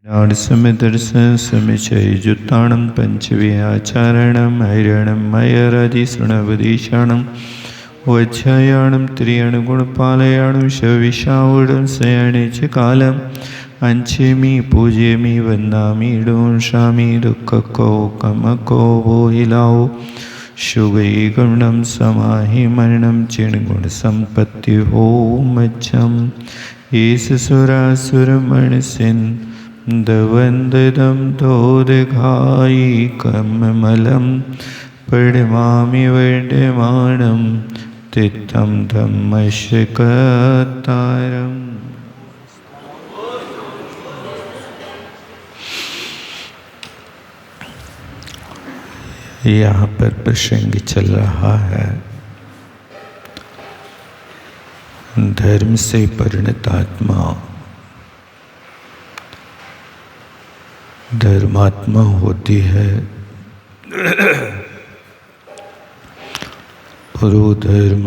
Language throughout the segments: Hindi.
नारसमदर्शन समिचयुताणं पंचव्याचारणं हैरणं मयरादिसृणवदीशाणं वज्रायाणं त्रियणगुणपालयाणं शविशावडं शयने च कालम् अंचेमि पूज्येमि वन्दामि डोंशामि दुःखको कमको वो हिलाओ शुभै गुणं समाहि मरणं चिणगुणसम्पत्ति हो मज्जम् ईसुरासुरमणसिन् दवन्ददं दोदघायि कममलं पडमामि वर्धमानं तित्थं धम्मशकतारम्। यहाँ पर प्रसंग चल रहा है धर्म से परिणत आत्मा धर्मात्मा होती है और वो धर्म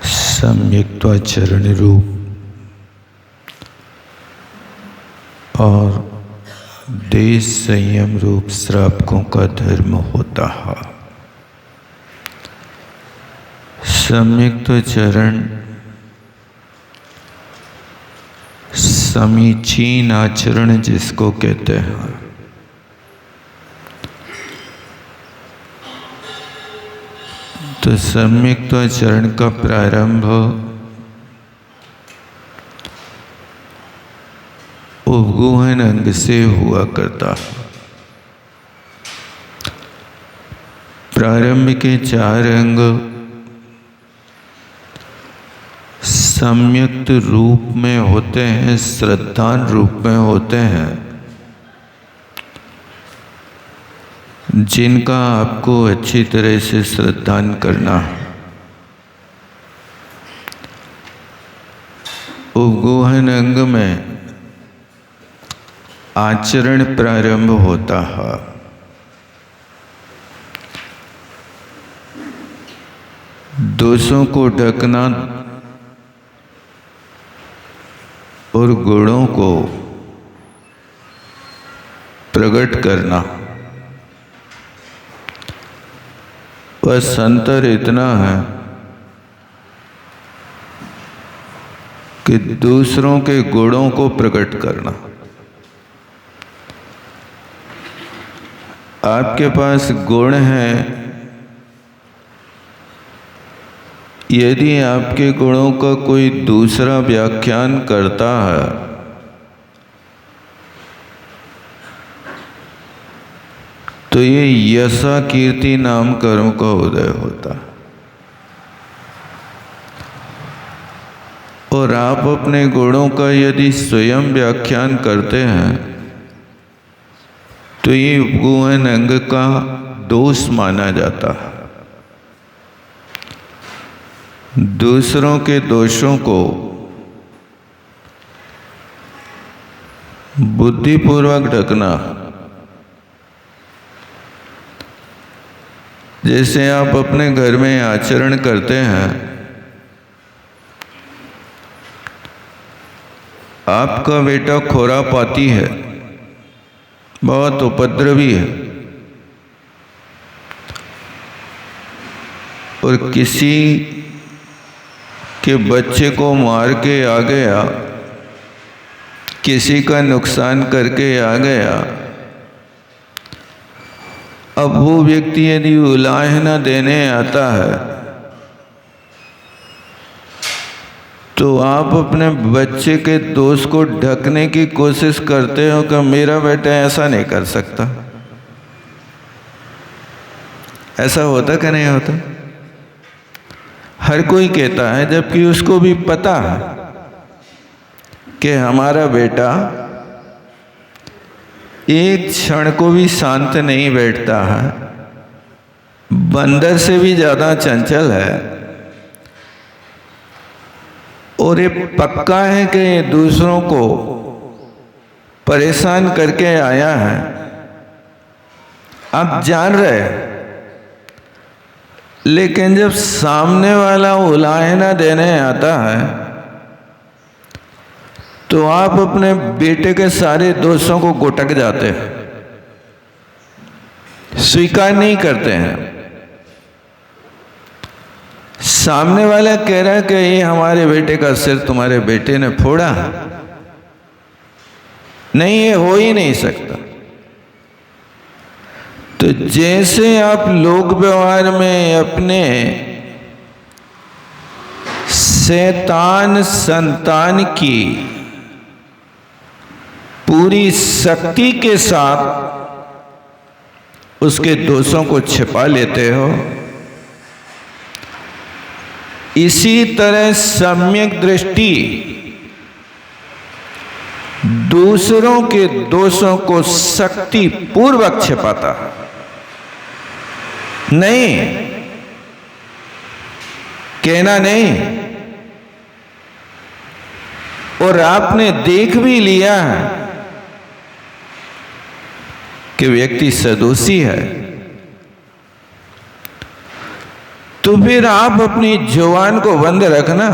सम्यक्त्वाचरण रूप और देश संयम रूप श्रावकों का धर्म होता है। सम्यक्त्वाचरण समीचीन आचरण जिसको कहते हैं, तो सम्यक्त्वाचरण का प्रारंभ उपगुहन अंग से हुआ करता है। प्रारंभ के 4 अंग सम्यक्त रूप में होते हैं, श्रद्धान रूप में होते हैं, जिनका आपको अच्छी तरह से श्रद्धान करना है। उपगुहन अंग में आचरण प्रारंभ होता है। दोषों को ढकना और गुणों को प्रकट करना। बस अंतर इतना है कि दूसरों के गुणों को प्रकट करना। आपके पास गुण हैं, यदि आपके गुणों का कोई दूसरा व्याख्यान करता है तो ये यशा कीर्ति नाम कर्म का उदय होता है। और आप अपने गुणों का यदि स्वयं व्याख्यान करते हैं तो ये उपगुहन अंग का दोष माना जाता है। दूसरों के दोषों को बुद्धिपूर्वक ढकना। जैसे आप अपने घर में आचरण करते हैं, आपका बेटा खुरापाती है, बहुत उपद्रवी है, और किसी के बच्चे को मार के आ गया, किसी का नुकसान करके आ गया, अब वो व्यक्ति यदि उलाहना देने आता है तो आप अपने बच्चे के दोष को ढकने की कोशिश करते हो कि मेरा बेटा ऐसा नहीं कर सकता। ऐसा होता कि नहीं होता? हर कोई कहता है, जबकि उसको भी पता है कि हमारा बेटा एक क्षण को भी शांत नहीं बैठता है, बंदर से भी ज़्यादा चंचल है, और ये पक्का है कि ये दूसरों को परेशान करके आया है। आप जान रहे हैं, लेकिन जब सामने वाला उलाहना देने आता है तो आप अपने बेटे के सारे दोषों को घुटक जाते हैं, स्वीकार नहीं करते हैं। सामने वाला कह रहा है कि ये हमारे बेटे का सिर तुम्हारे बेटे ने फोड़ा, नहीं, ये हो ही नहीं सकता। तो जैसे आप लोक व्यवहार में अपने शैतान संतान की पूरी शक्ति के साथ उसके दोषों को छिपा लेते हो, इसी तरह सम्यक दृष्टि दूसरों के दोषों को शक्ति पूर्वक छिपाता नहीं, कहना नहीं। और आपने देख भी लिया कि व्यक्ति सदोषी है, तो फिर आप अपनी जुबान को बंद रखना।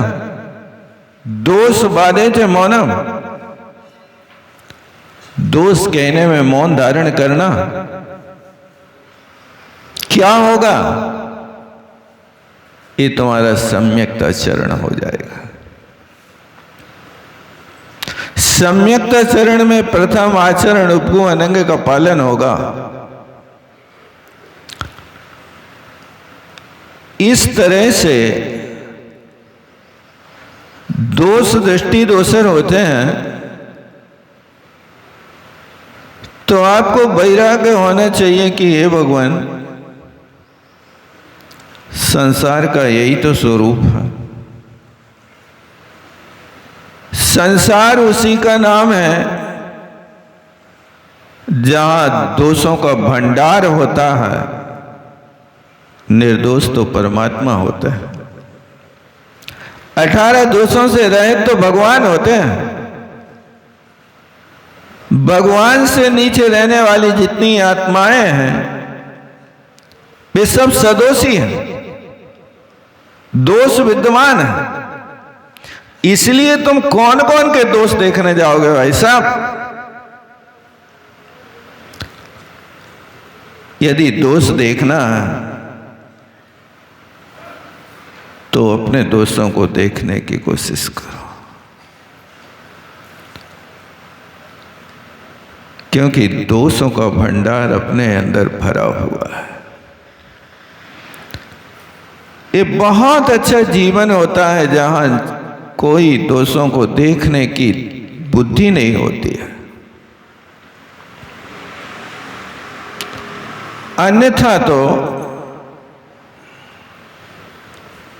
दोष बाधे थे मौनम, दोष कहने में मौन धारण करना। क्या होगा? ये तुम्हारा सम्यक्ता चरण हो जाएगा। सम्यक्ता चरण में प्रथम आचरण उपगु अनंग का पालन होगा। इस तरह से दोष दृष्टि दोषर होते हैं, तो आपको वैराग्य होना चाहिए कि हे भगवान, संसार का यही तो स्वरूप है। संसार उसी का नाम है जहां दोषों का भंडार होता है, निर्दोष तो परमात्मा होता है। 18 दोषों से रहित तो भगवान होते हैं। भगवान से नीचे रहने वाली जितनी आत्माएं हैं वे सब सदोषी हैं, दोष विद्यमान है। इसलिए तुम कौन कौन के दोष देखने जाओगे भाई साहब? यदि दोष देखना है तो अपने दोस्तों को देखने की कोशिश करो, क्योंकि दोषों का भंडार अपने अंदर भरा हुआ है। ये बहुत अच्छा जीवन होता है जहां कोई दोषों को देखने की बुद्धि नहीं होती है। अन्यथा तो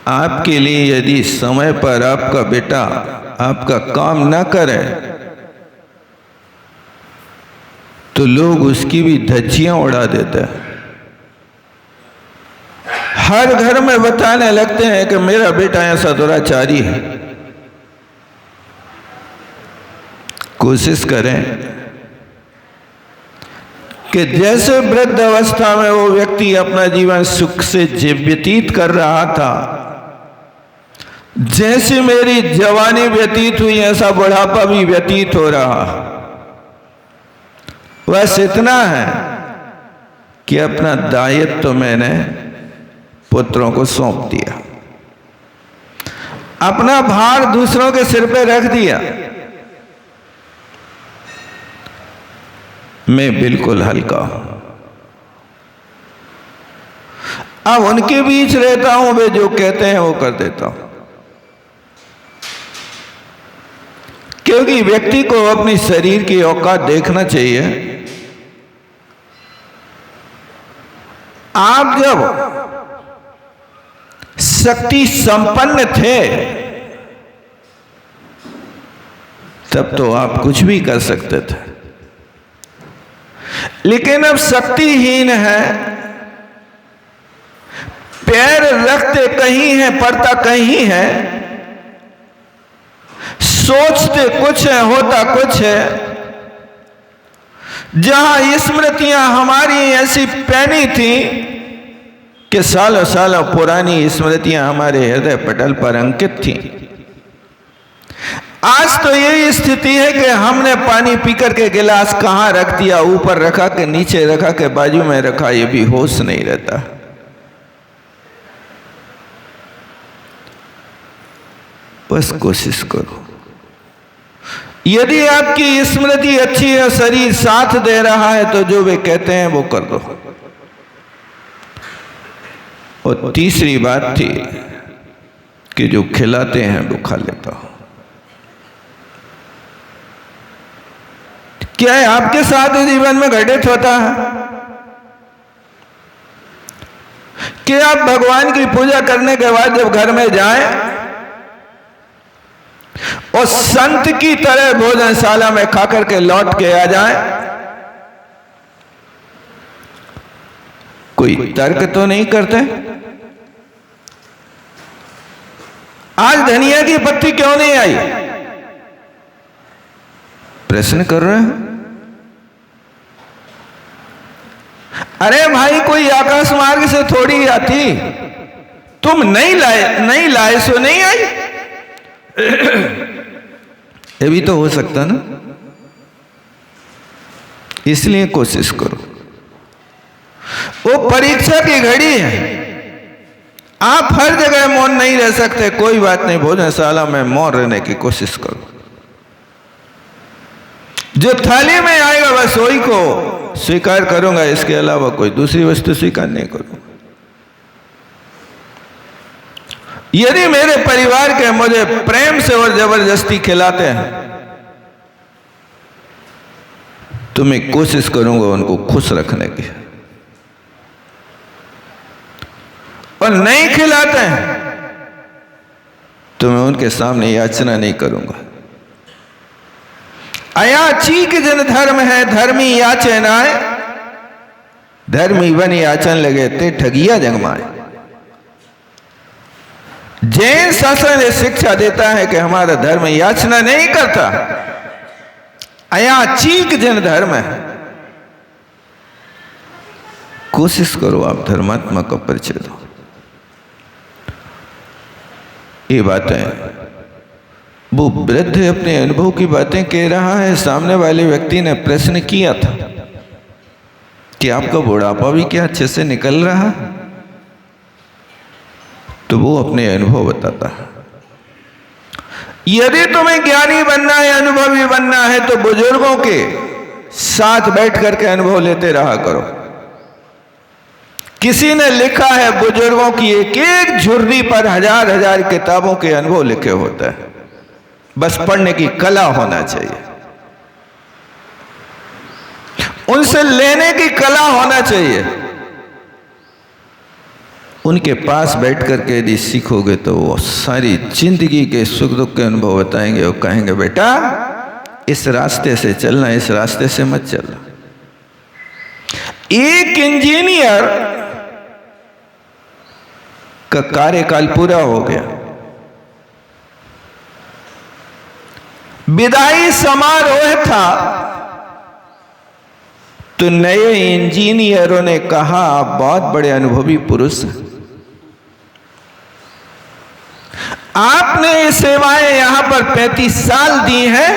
आपके लिए यदि समय पर आपका बेटा आपका काम ना करे तो लोग उसकी भी धज्जियां उड़ा देते हैं। हर घर में बताने लगते हैं कि मेरा बेटा ऐसा दुराचारी है। कोशिश करें कि जैसे वृद्ध अवस्था में वो व्यक्ति अपना जीवन सुख से व्यतीत कर रहा था, जैसे मेरी जवानी व्यतीत हुई ऐसा बुढ़ापा भी व्यतीत हो रहा। बस इतना है कि अपना दायित्व तो मैंने पुत्रों को सौंप दिया, अपना भार दूसरों के सिर पे रख दिया। मैं बिल्कुल हल्का हूं। अब उनके बीच रहता हूं, वे जो कहते हैं वो कर देता हूं, क्योंकि व्यक्ति को अपनी शरीर की औकात देखना चाहिए। आप जब शक्ति संपन्न थे तब तो आप कुछ भी कर सकते थे, लेकिन अब शक्तिहीन है, पैर रखते कहीं है पड़ता कहीं है, सोचते कुछ है होता कुछ है। जहां स्मृतियां हमारी ऐसी पैनी थी कि सालों सालों पुरानी स्मृतियां हमारे हृदय पटल पर अंकित थी, आज तो यही स्थिति है कि हमने पानी पीकर के गिलास कहां रख दिया, ऊपर रखा के नीचे रखा के बाजू में रखा, ये भी होश नहीं रहता। बस कोशिश करो, यदि आपकी स्मृति अच्छी है, शरीर साथ दे रहा है, तो जो वे कहते हैं वो कर दो। और तीसरी बात थी कि जो खिलाते हैं वो खा लेता हो। क्या है आपके साथ जीवन में घटित होता है कि आप भगवान की पूजा करने के बाद जब घर में जाएं और संत की तरह भोजनशाला में खाकर के लौट के आ जाएं, कोई तर्क तो नहीं करते? आज धनिया की पत्ती क्यों नहीं आई, प्रश्न कर रहे हैं। अरे भाई, कोई आकाश मार्ग से थोड़ी आती, तुम नहीं लाए सो नहीं आई। ये भी तो हो सकता ना। इसलिए कोशिश करो, वो परीक्षा की घड़ी है। आप हर जगह मौन नहीं रह सकते, कोई बात नहीं, भोजनशाला में मौन रहने की कोशिश करो। जो थाली में आएगा बस वही को स्वीकार करूंगा, इसके अलावा कोई दूसरी वस्तु स्वीकार नहीं करूंगा। यदि मेरे परिवार के मुझे प्रेम से और जबरदस्ती खिलाते हैं तो मैं कोशिश करूंगा उनको खुश रखने की, और नहीं खिलाते हैं तो मैं उनके सामने याचना नहीं करूंगा। अयाचीक जन धर्म है, धर्मी याचे नाय, धर्मी बन याचन लगे ते ठगिया जगमाए। जैन शासन ये शिक्षा देता है कि हमारा धर्म याचना नहीं करता, अयाचीक जन धर्म है। कोशिश करो आप धर्मात्मा का परिचय दो। ये बातें वो वृद्ध अपने अनुभव की बातें कह रहा है। सामने वाले व्यक्ति ने प्रश्न किया था कि आपका बुढ़ापा भी क्या अच्छे से निकल रहा, तो वो अपने अनुभव बताता है। यदि तुम्हें ज्ञानी बनना है, अनुभवी बनना है, तो बुजुर्गों के साथ बैठ करके अनुभव लेते रहा करो। किसी ने लिखा है बुजुर्गों की एक एक झुर्री पर हजार हजार किताबों के अनुभव लिखे होते हैं, बस पढ़ने की कला होना चाहिए, उनसे लेने की कला होना चाहिए। उनके पास बैठ करके यदि सीखोगे तो वो सारी जिंदगी के सुख दुख के अनुभव बताएंगे और कहेंगे बेटा इस रास्ते से चलना, इस रास्ते से मत चलना। एक इंजीनियर का कार्यकाल पूरा हो गया, विदाई समारोह था, तो नए इंजीनियरों ने कहा आप बहुत बड़े अनुभवी पुरुष हैं, आपने ये सेवाएं यहां पर 35 साल दी हैं,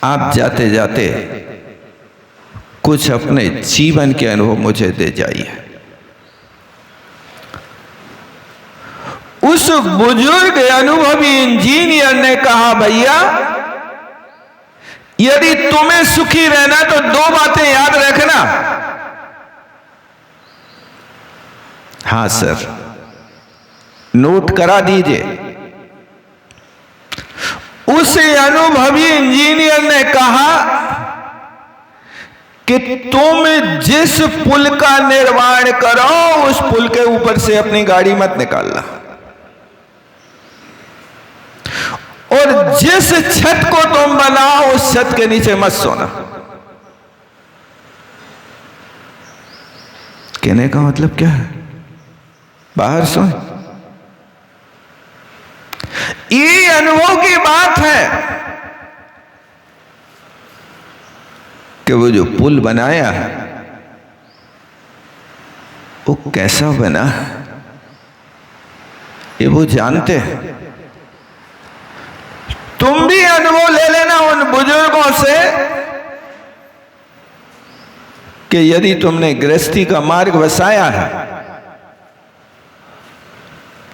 आप जाते जाते कुछ अपने जीवन के अनुभव मुझे दे जाइए। उस बुजुर्ग अनुभवी इंजीनियर ने कहा भैया यदि तुम्हें सुखी रहना तो 2 बातें याद रखना। हां सर, नोट करा दीजिए। उस अनुभवी इंजीनियर ने कहा कि तुम जिस पुल का निर्माण करो उस पुल के ऊपर से अपनी गाड़ी मत निकालना, और जिस छत को तुम बनाओ उस छत के नीचे मत सोना। कहने का मतलब क्या है? बाहर सोए। ये अनुभव की बात है कि वो जो पुल बनाया है वो कैसा बना, ये वो जानते हैं। तुम भी अनुभव ले लेना उन बुजुर्गों से कि यदि तुमने गृहस्थी का मार्ग बसाया है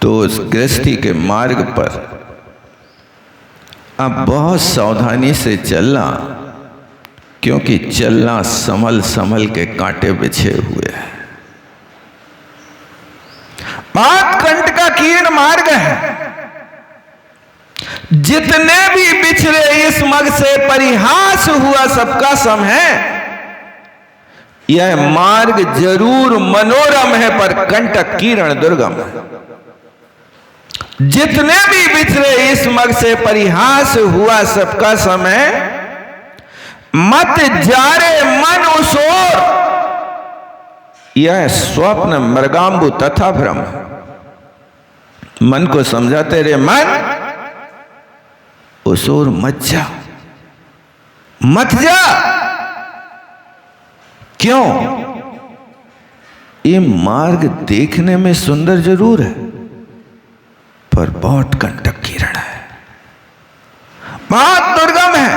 तो उस गृहस्थी के मार्ग पर अब बहुत सावधानी से चलना, क्योंकि चलना संभल संभल के कांटे बिछे हुए हैं। बात कंट का कीर्ण मार्ग है। जितने भी बिछड़े इस मग से परिहास हुआ सबका सम है। यह मार्ग जरूर मनोरम है पर कंटक कीर्ण दुर्गम है। जितने भी बिछड़े इस मग से परिहास हुआ सबका समय, मत जारे मन उस ओर, यह स्वप्न मृगांबु तथा भ्रम। मन को समझाते रहे, मन उस ओर मत जा, मत जा। क्यों? ये मार्ग देखने में सुंदर जरूर है पर बहुत कंटक कीर्ण है, बहुत दुर्गम है,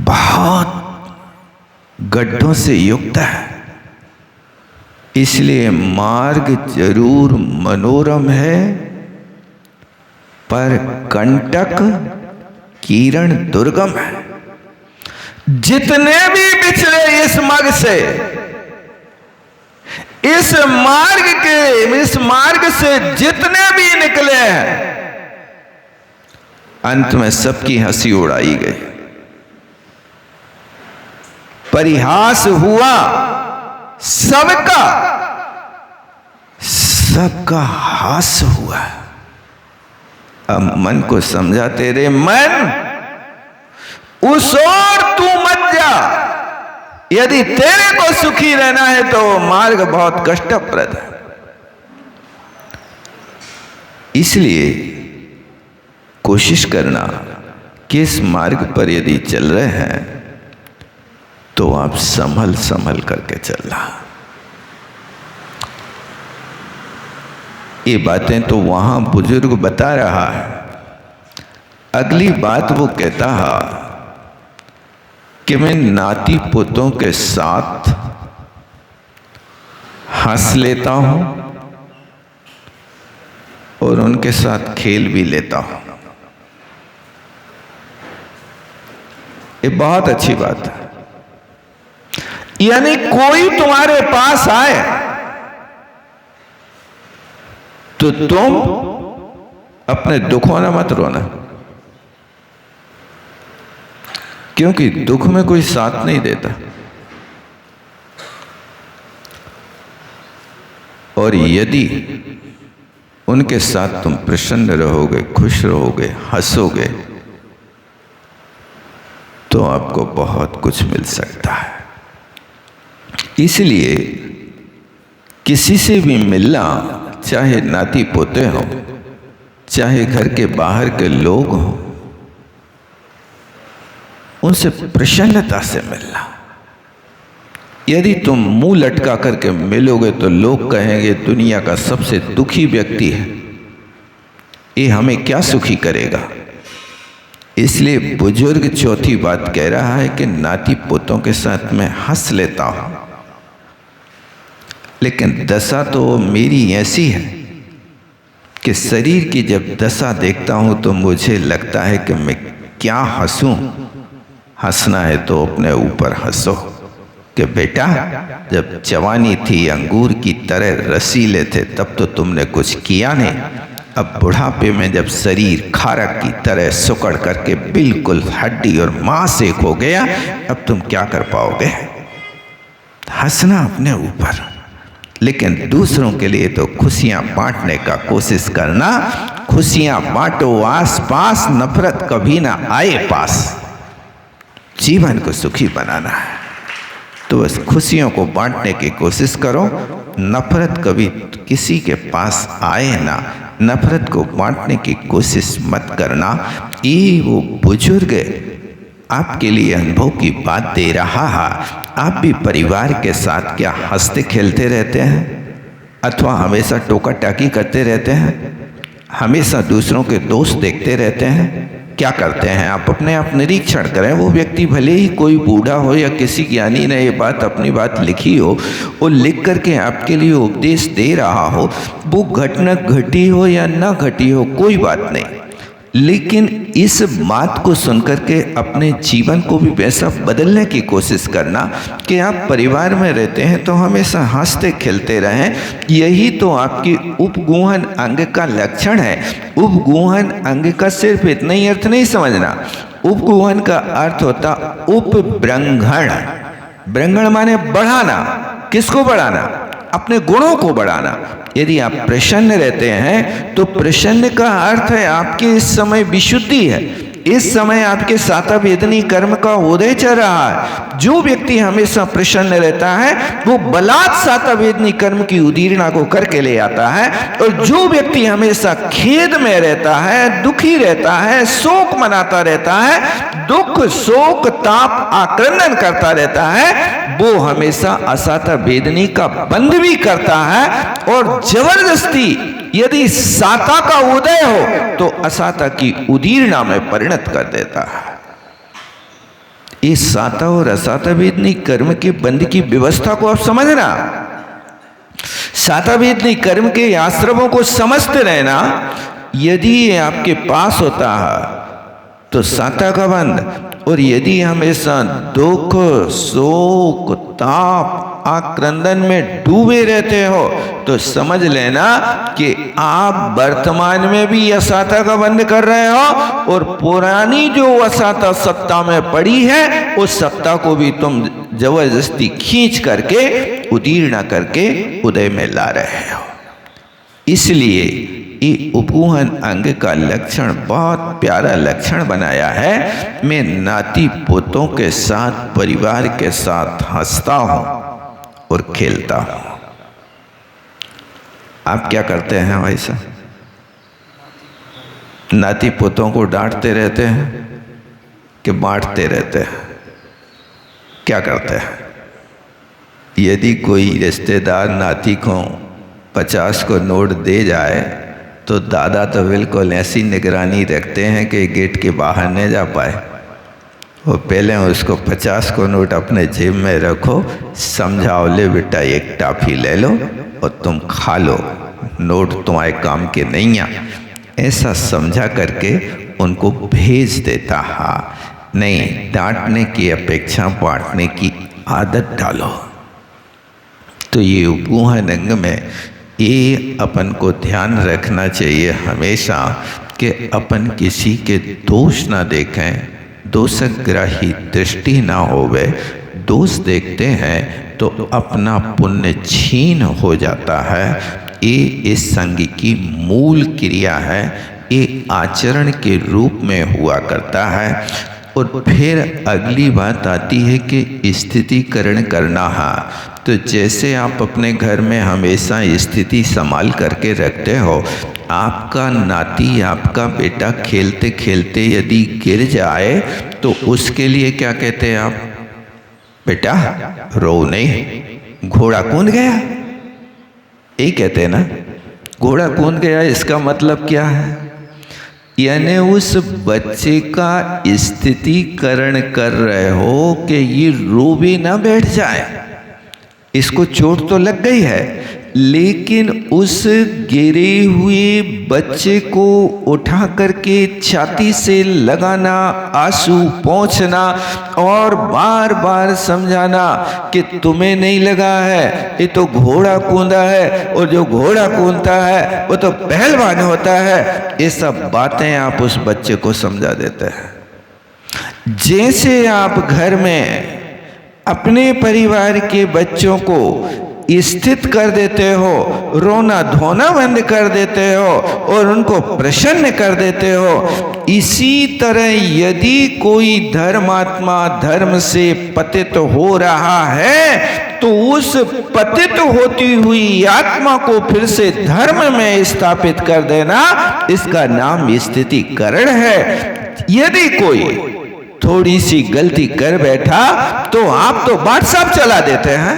बहुत गड्ढों से युक्त है। इसलिए मार्ग जरूर मनोरम है पर कंटक कीर्ण दुर्गम है। जितने भी बिछड़े इस मग से, इस मार्ग से जितने भी निकले हैं, अंत में सबकी हंसी उड़ाई गई, परिहास हुआ सबका, सबका हास हुआ। अब मन को समझाते रहे, मन उस ओर तू मत जा। यदि तेरे को सुखी रहना है तो मार्ग बहुत कष्टप्रद है। इसलिए कोशिश करना कि इस मार्ग पर यदि चल रहे हैं तो आप संभल संभल करके चलना। ये बातें तो वहां बुजुर्ग बता रहा है। अगली बात वो कहता है कि मैं नाती पोतों के साथ हंस लेता हूं और उनके साथ खेल भी लेता हूं। ये बहुत अच्छी बात है। यानी कोई तुम्हारे पास आए तो तुम अपने दुखों में मत रोना, क्योंकि दुख में कोई साथ नहीं देता। और यदि उनके साथ तुम प्रसन्न रहोगे, खुश रहोगे, हंसोगे, तो आपको बहुत कुछ मिल सकता है। इसलिए किसी से भी मिलना, चाहे नाती पोते हो, चाहे घर के बाहर के लोग हों, उनसे प्रसन्नता से मिलना। यदि तुम मुंह लटका करके मिलोगे तो लोग कहेंगे दुनिया का सबसे दुखी व्यक्ति है, ये हमें क्या सुखी करेगा। इसलिए बुजुर्ग चौथी बात कह रहा है कि नाती पोतों के साथ मैं हंस लेता हूं, लेकिन दशा तो मेरी ऐसी है कि शरीर की जब दशा देखता हूं तो मुझे लगता है कि मैं क्या हंसूं। हंसना है तो अपने ऊपर हंसो कि बेटा, जब जवानी थी अंगूर की तरह रसीले थे तब तो तुमने कुछ किया नहीं। अब बुढ़ापे में जब शरीर खारक की तरह सुकड़ करके बिल्कुल हड्डी और मांस एक हो गया, अब तुम क्या कर पाओगे। हंसना अपने ऊपर, लेकिन दूसरों के लिए तो खुशियां बांटने का कोशिश करना। खुशियां बांटो आस पास, नफरत कभी ना आए पास। जीवन को सुखी बनाना है तो बस खुशियों को बांटने की कोशिश करो, नफरत कभी किसी के पास आए ना। नफरत को बांटने की कोशिश मत करना। ये वो बुजुर्ग आपके लिए अनुभव की बात दे रहा है। आप भी परिवार के साथ क्या हंसते खेलते रहते हैं? अथवा हमेशा टोका टाकी करते रहते हैं, हमेशा दूसरों के दोष देखते रहते हैं? क्या करते हैं आप? अपने आप निरीक्षण करें। वो व्यक्ति भले ही कोई बूढ़ा हो या किसी ज्ञानी ने ये बात अपनी बात लिखी हो और लिख करके आपके लिए उपदेश दे रहा हो, वो घटना घटी हो या ना घटी हो कोई बात नहीं, लेकिन इस बात को सुनकर के अपने जीवन को भी वैसा बदलने की कोशिश करना कि आप परिवार में रहते हैं तो हमेशा हंसते खेलते रहें। यही तो आपकी उपगूहन अंग का लक्षण है। उपगूहन अंग का सिर्फ इतना ही अर्थ नहीं समझना। उपगूहन का अर्थ होता उपब्रंघण। ब्रंघण माने बढ़ाना। किसको बढ़ाना? अपने गुणों को बढ़ाना। यदि आप प्रसन्न रहते हैं तो प्रसन्न का अर्थ है आपके इस समय विशुद्धि है। इस समय आपके सातावेदनी कर्म का उदय चल रहा है। जो व्यक्ति हमेशा प्रसन्न रहता है वो बलात् सातावेदनी कर्म की उदीर्णा को करके ले आता है, और जो व्यक्ति हमेशा खेद में रहता है, दुखी रहता है, शोक मनाता रहता है, दुख शोक ताप आक्रंदन करता रहता है, वो हमेशा असाता वेदनी का बंध भी करता है। और जबरदस्ती यदि साता का उदय हो तो असाता की उदीर्णा में परिणत कर देता है। इस साता और असाता वेदनी कर्म के बंध की व्यवस्था को आप समझना। साता वेदनी कर्म के आश्रमों को समझते रहना। यदि ये आपके पास होता है तो साता का बंध, और यदि हमेशा दुख शोक ताप आक्रंदन में डूबे रहते हो तो समझ लेना कि आप वर्तमान में भी असाता का बंध कर रहे हो, और पुरानी जो असाता सत्ता में पड़ी है उस सत्ता को भी तुम जबरदस्ती खींच करके उदीर्णा करके उदय में ला रहे हो। इसलिए ये उपगूहन अंग का लक्षण बहुत प्यारा लक्षण बनाया है। मैं नाती पोतों के साथ परिवार के साथ हंसता हूं और खेलता हूं। आप क्या करते हैं वैसा? नाती पोतों को डांटते रहते हैं कि बांटते रहते हैं? क्या करते हैं? यदि कोई रिश्तेदार नाती को 50 को नोट दे जाए तो दादा तो बिल्कुल ऐसी निगरानी रखते हैं कि गेट के बाहर नहीं जा पाए। वो पहले उसको 50 को नोट अपने जेब में रखो, समझाओ ले बेटा एक टॉफी ले लो और तुम खा लो, नोट तुम्हारे काम के नहीं है, ऐसा समझा करके उनको भेज देता। हाँ नहीं, डांटने की अपेक्षा बांटने की आदत डालो। तो ये उपगूहन अंग में ये अपन को ध्यान रखना चाहिए हमेशा कि अपन किसी के दोष ना देखें, दोषग्राही दृष्टि ना होवे। दोष देखते हैं तो अपना पुण्य छीन हो जाता है। ये इस संग की मूल क्रिया है। ये आचरण के रूप में हुआ करता है। और फिर अगली बात आती है कि स्थितिकरण करना है। तो जैसे आप अपने घर में हमेशा स्थिति संभाल करके रखते हो, आपका नाती आपका बेटा खेलते खेलते यदि गिर जाए तो उसके लिए क्या कहते हैं आप? बेटा रो नहीं, घोड़ा कूद गया, यही कहते हैं ना। घोड़ा कूद गया इसका मतलब क्या है? यानी उस बच्चे का स्थितिकरण कर रहे हो कि ये रो भी ना बैठ जाए। इसको चोट तो लग गई है, लेकिन उस गिरे हुए बच्चे को उठा करके छाती से लगाना, आंसू पोंछना और बार बार समझाना कि तुम्हें नहीं लगा है, ये तो घोड़ा कूदा है, और जो घोड़ा कूदता है वो तो पहलवान होता है। ये सब बातें आप उस बच्चे को समझा देते हैं। जैसे आप घर में अपने परिवार के बच्चों को स्थित कर देते हो, रोना धोना बंद कर देते हो और उनको प्रसन्न कर देते हो, इसी तरह यदि कोई धर्मात्मा धर्म से पतित हो रहा है तो उस पतित होती हुई आत्मा को फिर से धर्म में स्थापित कर देना, इसका नाम स्थितिकरण है। यदि कोई थोड़ी सी गलती कर बैठा तो आप तो व्हाट्सएप चला देते हैं,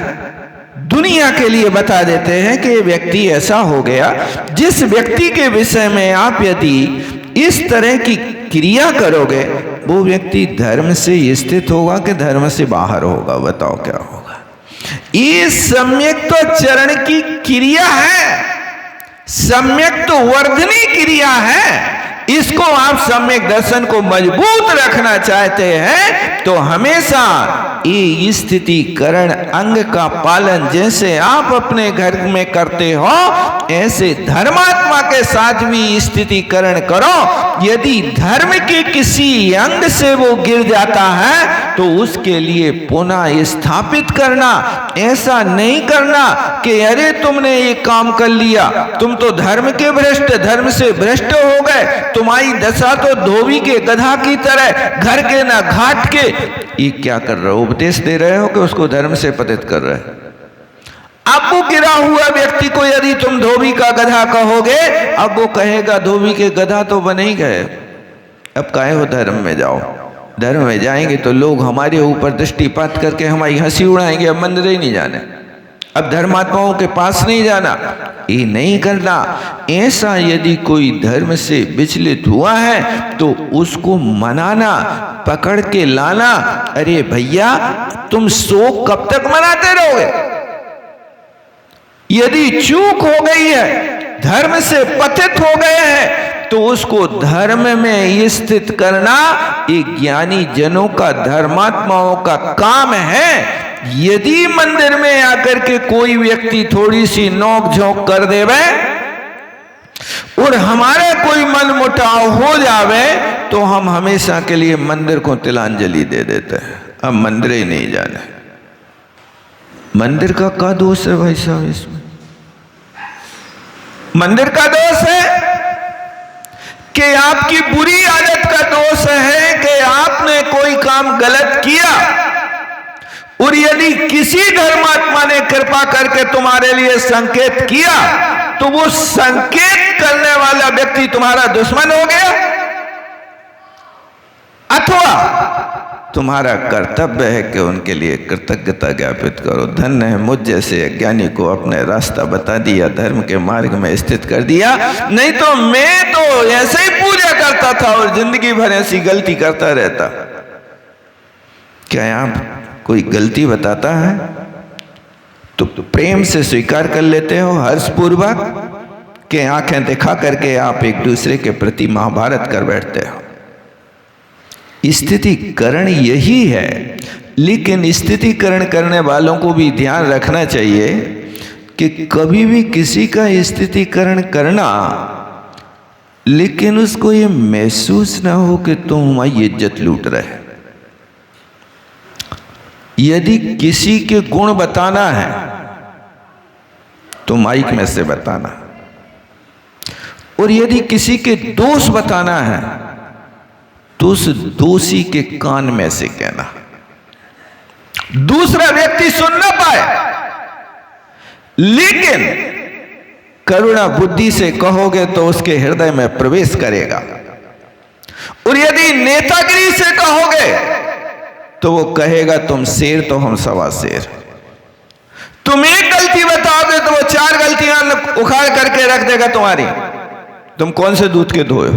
दुनिया के लिए बता देते हैं कि ये व्यक्ति ऐसा हो गया। जिस व्यक्ति के विषय में आप यदि इस तरह की क्रिया करोगे, वो व्यक्ति धर्म से स्थित होगा कि धर्म से बाहर होगा? बताओ क्या होगा? ये सम्यक तो चरण की क्रिया है, सम्यक तो वर्धनी क्रिया है। इसको आप सम्यक दर्शन को मजबूत रखना चाहते हैं तो हमेशा ये स्थितिकरण अंग का पालन जैसे आप अपने घर में करते हो, ऐसे धर्मात्मा के साथ भी स्थितिकरण करो। यदि धर्म के किसी अंग से वो गिर जाता है तो उसके लिए पुनः स्थापित करना। ऐसा नहीं करना कि अरे तुमने ये काम कर लिया, तुम तो धर्म के भ्रष्ट, धर्म से भ्रष्ट हो गए, तुम्हारी दशा तो धोबी के गधा की तरह, घर के ना घाट के। ये क्या कर रहे हो? उपदेश दे रहे हो कि उसको धर्म से पतित कर रहे हो? अब वो गिरा हुआ व्यक्ति को यदि तुम धोबी का गधा कहोगे, अब वो कहेगा धोबी के गधा तो बने ही गए, अब काहे हो धर्म में जाओ। धर्म में जाएंगे तो लोग हमारे ऊपर दृष्टिपात करके हमारी हंसी उड़ाएंगे, अब मंदिर ही नहीं जाने, अब धर्मात्माओं के पास नहीं जाना। ये नहीं करना। ऐसा यदि कोई धर्म से विचलित हुआ है तो उसको मनाना, पकड़ के लाना। अरे भैया, तुम शोक कब तक मनाते रहोगे? यदि चूक हो गई है, धर्म से पतित हो गए हैं, तो उसको धर्म में स्थित करना एक ज्ञानी जनों का, धर्मात्माओं का काम है। यदि मंदिर में आकर के कोई व्यक्ति थोड़ी सी नोक झोंक कर देवे और हमारा कोई मन मुटाव हो जावे तो हम हमेशा के लिए मंदिर को तिलांजलि दे देते हैं, अब मंदिर ही नहीं जाने। मंदिर का क्या दोष है भाई साहब इसमें? मंदिर का दोष है कि आपकी बुरी आदत का दोष है कि आपने कोई काम गलत किया और यदि किसी धर्मात्मा ने कृपा करके तुम्हारे लिए संकेत किया तो वो संकेत करने वाला व्यक्ति तुम्हारा दुश्मन हो गया, अथवा तुम्हारा कर्तव्य है कि उनके लिए कृतज्ञता ज्ञापित करो। धन्य है मुझ जैसे अज्ञानी को अपने रास्ता बता दिया, धर्म के मार्ग में स्थित कर दिया। नहीं तो मैं तो ऐसे ही पूजा करता था और जिंदगी भर ऐसी गलती करता रहता। क्या आप कोई गलती बताता है तो प्रेम से स्वीकार कर लेते हो, हर्षपूर्वक, कि आंखें दिखा करके आप एक दूसरे के प्रति महाभारत कर बैठते हो? स्थितिकरण यही है। लेकिन स्थितिकरण करने वालों को भी ध्यान रखना चाहिए कि कभी भी किसी का स्थितिकरण करना, लेकिन उसको ये महसूस ना हो कि तुम हमारी इज्जत लूट रहे। यदि किसी के गुण बताना है तो माइक में से बताना, और यदि किसी के दोष बताना है तो उस दोषी के कान में से कहना, दूसरा व्यक्ति सुन ना पाए, लेकिन करुणा बुद्धि से कहोगे तो उसके हृदय में प्रवेश करेगा। और यदि नेतागिरी से कहोगे तो वो कहेगा तुम शेर तो हम सवा शेर। तुम एक गलती बताओगे तो वो 4 गलतियां उखाड़ करके रख देगा तुम्हारी। तुम कौन से दूध के धोए?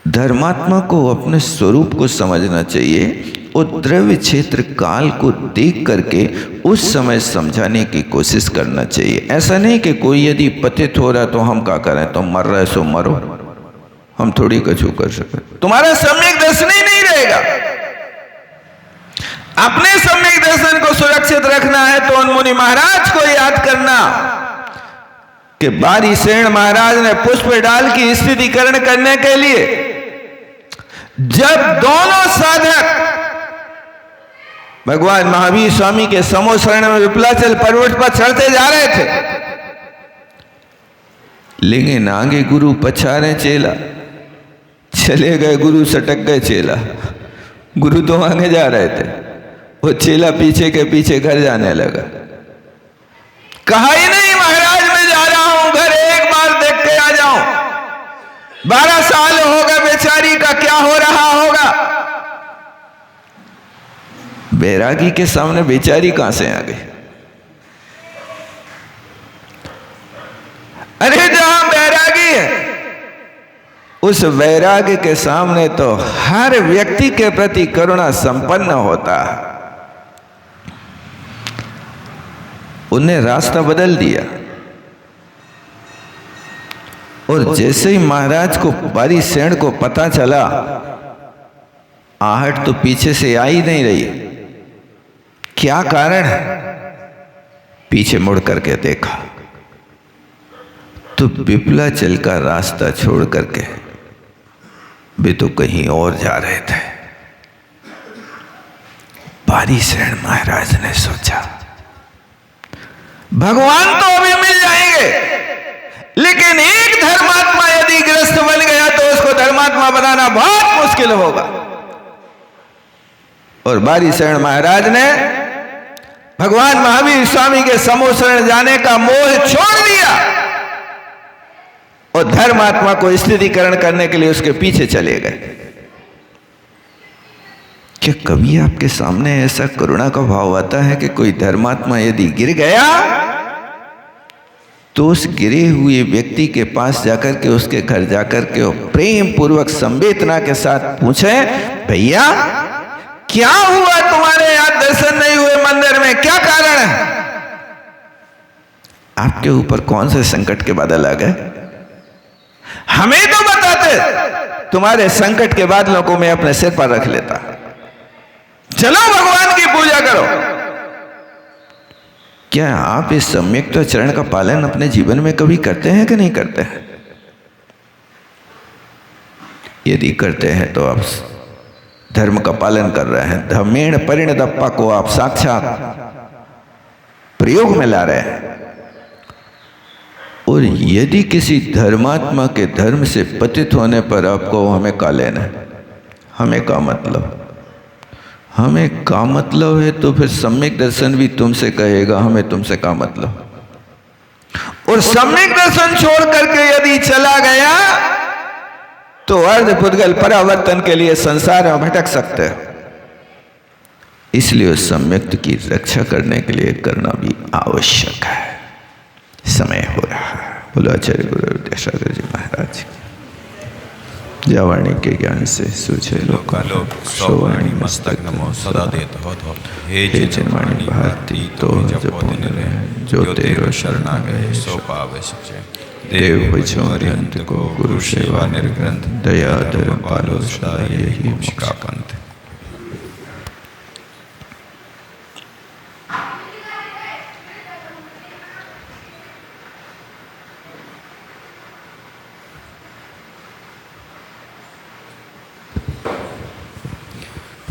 धर्मात्मा को अपने स्वरूप को समझना चाहिए और द्रव्य क्षेत्र काल को देख करके उस समय समझाने की कोशिश करना चाहिए। ऐसा नहीं कि कोई यदि पतित हो रहा तो हम क्या करें, तुम मर रहे सो मरो, हम थोड़ी कछु कर सके। तुम्हारा सम्यक दर्शन ही नहीं रहेगा। अपने सम्यक दर्शन को सुरक्षित रखना है तो उन मुनि महाराज को याद करना कि बारी सेन महाराज ने पुष्प डाल की स्थितिकरण करने के लिए जब दोनों साधक भगवान महावीर स्वामी के समो शरण में विप्लाचल पर्वत पर चढ़ते जा रहे थे, लेकिन आगे गुरु पछाड़े चेला, चले गए गुरु, सटक गए चेला। गुरु तो आगे जा रहे थे, वो चेला पीछे के पीछे घर जाने लगा। कहा ही नहीं महाराज मैं जा रहा हूं घर, एक बार देख के आ जाऊं। 12 साल हो गए बेचारी का, क्या हो रहा होगा। बैरागी के सामने बेचारी कहां से आ गई? अरे जहां वैरागी है, उस वैराग्य के सामने तो हर व्यक्ति के प्रति करुणा संपन्न होता है। उन्हें रास्ता बदल दिया, और जैसे ही महाराज को बारीसेन को पता चला, आहट तो पीछे से आ ही नहीं रही। क्या कारण है? पीछे मुड़ करके देखा तो विप्लाचल का रास्ता छोड़ करके वे तो कहीं और जा रहे थे। बारीसेन महाराज ने सोचा, भगवान तो अभी मिल जाएंगे, लेकिन एक धर्मात्मा यदि ग्रस्त बन गया तो उसको धर्मात्मा बनाना बहुत मुश्किल होगा। और बारीसेन महाराज ने भगवान महावीर स्वामी के समूह शरण जाने का मोह छोड़ दिया और धर्मात्मा को स्थिरीकरण करने के लिए उसके पीछे चले गए। क्या कभी आपके सामने ऐसा करुणा का भाव आता है कि कोई धर्मात्मा यदि गिर गया तो उस गिरे हुए व्यक्ति के पास जाकर के, उसके घर जाकर के प्रेम पूर्वक संवेदना के साथ पूछे, भैया क्या हुआ, तुम्हारे यहां दर्शन नहीं हुए मंदिर में, क्या कारण है? आपके ऊपर कौन से संकट के बादल आ गए? हमें तो बताते, तुम्हारे संकट के बादलों को मैं अपने सिर पर रख लेता। चलो भगवान की पूजा करो। क्या आप इस सम्यक चरण का पालन अपने जीवन में कभी करते हैं कि नहीं करते हैं? यदि करते हैं तो आप धर्म का पालन कर रहे हैं। धर्मेण परिणदप्पा को आप साक्षात प्रयोग में ला रहे हैं। और यदि किसी धर्मात्मा के धर्म से पतित होने पर आपको हमें का लेना है, हमें का मतलब, हमें का मतलब है तो फिर सम्यक दर्शन भी तुमसे कहेगा हमें तुमसे का मतलब। और सम्यक दर्शन छोड़ करके यदि चला गया तो अर्धपुद्गल परावर्तन के लिए संसार में भटक सकते हैं। इसलिए उस सम्यक की रक्षा करने के लिए करना भी आवश्यक है। समय हो रहा है। बोलो आचार्य गुरु विद्यासागर जी महाराज की। जावाणी के ज्ञान से सूझे लोकालोक, सोवाणी मस्तक नमो सदा देत हो। हे जिनवाणी भारती तो जपो निरंतर, जो तेरो शरणा गए सो पावे सचे। देव भजो अरिहंत को, गुरु सेवा निर्ग्रंथ, दया धर्म पालो सदा यही मुझका पंथ।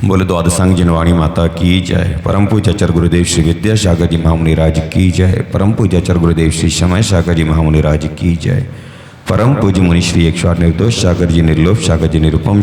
बोले द्वादशांग जिनवाणी माता की जय। परम पूज्य आचार्य गुरुदेव श्री विद्यासागर जी महामुनि राज की जय। परम पूज्य आचार्य गुरुदेव श्री समय सागर जी महामुनि राज की जय। परम पूज्य मुनि श्री 108 निर्दोष सागर जी, निर्लोभ सागर जी, निरुपम